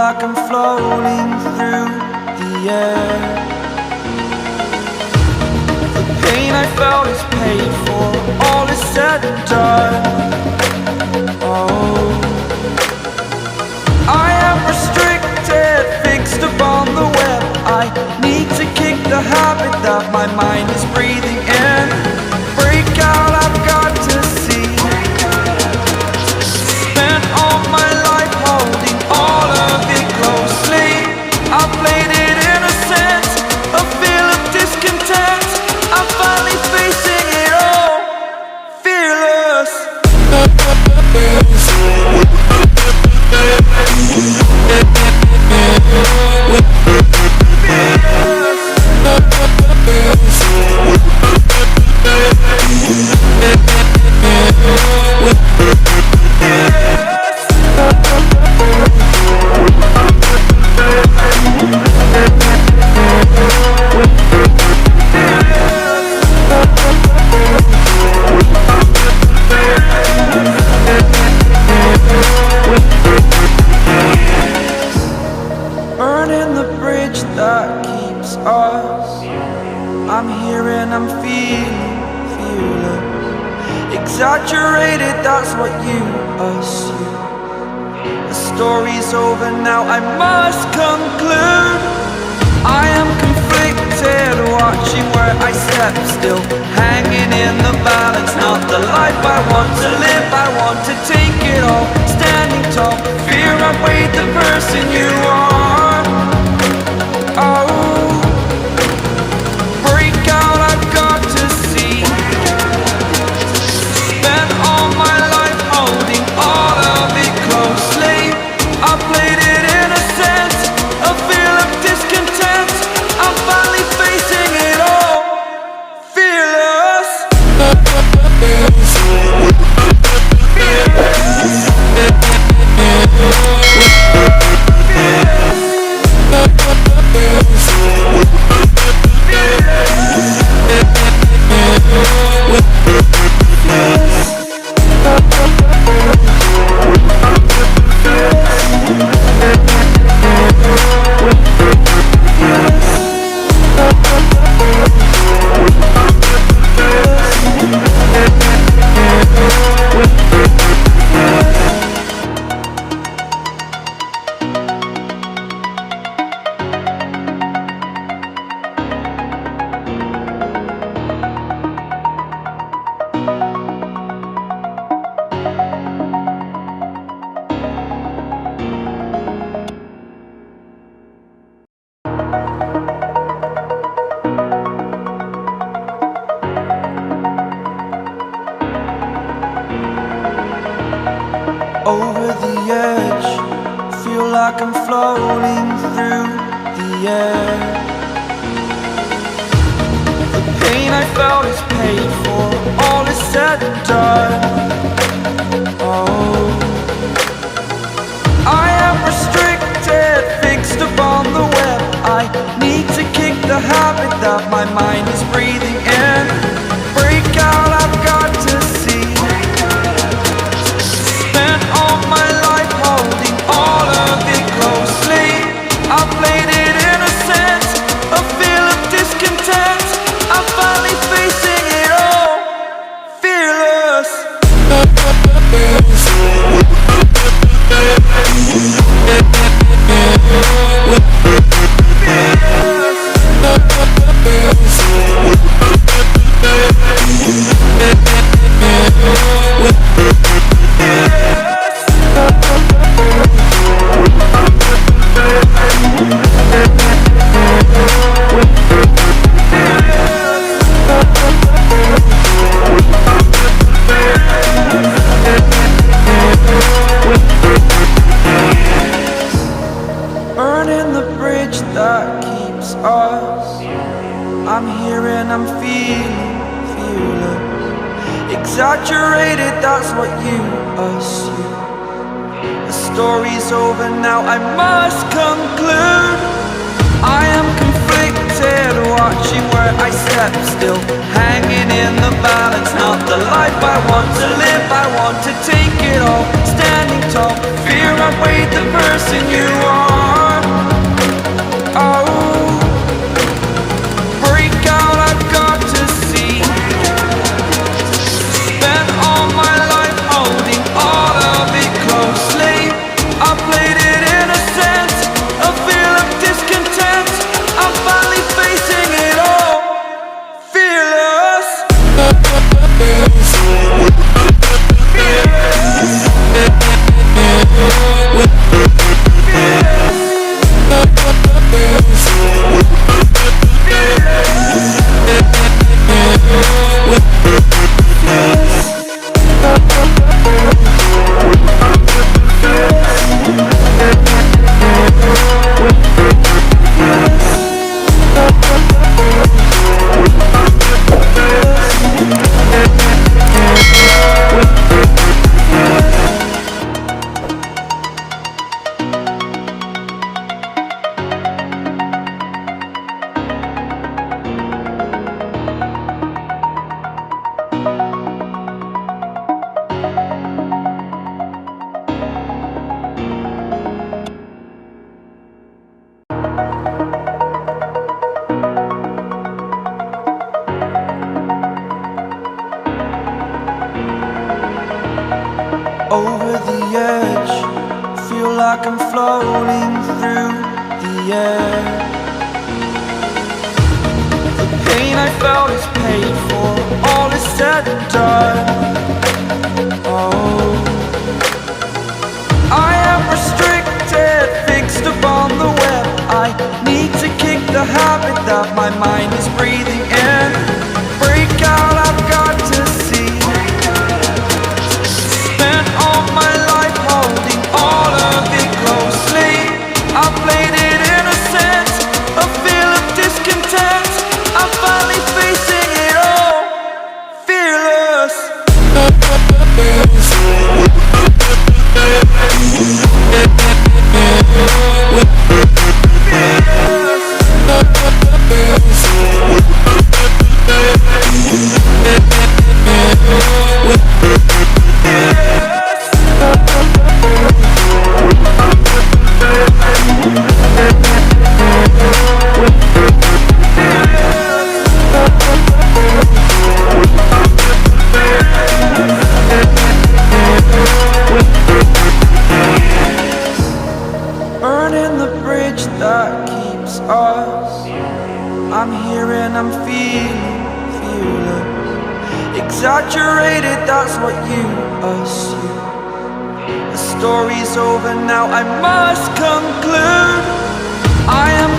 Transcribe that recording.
like I'm floating through the air. The pain I felt is paid for, all is said and done. Oh, I am restricted, fixed upon the web. I need to kick the habit that my mind is breathing in. Break out, I've got to see. Spent all my life holding all of it closely. I played it innocent, a feel of discontent. I'm finally facing it all, fearless. Burning the bridge that keeps us. I'm here and I'm feeling fearless. Exaggerated, that's what you assume. The story's over now, I must conclude. I am conflicted, watching where I step still, hanging in the balance. Not the life I want to live, I want to take it all. Standing tall, fear I've weighed the person you are. Oh, break out, I've got to see. Spent all my life holding all of it closely. I played it innocent, a feel of discontent. I'm finally facing it all, fearless. Over the edge, feel like I'm floating through the air. The pain I felt is paid for, all is said and done. Oh, I am restricted, fixed upon the web. I need to kick the habit that my mind is breathing in. Break out, I've got to see. Spent all my life holding all of it closely. I played it innocent, a feel of discontent. I'm finally facing it all, fearless. Burning the bridge that keeps us. I'm here and I'm feeling fearless. Exaggerated, that's what you assume. The story's over now, I must conclude. I am conflicted, watching where I step still, hanging in the balance. Not the life I want to live, I want to take it all. Standing tall, fear I've weighed the person you are. like I'm floating through the air. The pain I felt is paid for, all is said and done. Oh, I am restricted, fixed upon the web. I need to kick the habit that my mind is breathing in. Break out, I've got to see. Spent all my life holding all of it closely. I played it innocent, a feel of discontent. I'm finally facing it all, fearless. Burning the bridge that keeps us. I'm here and I'm feeling fearless. Exaggerated, that's what you assume. The story's over now, I must conclude. I am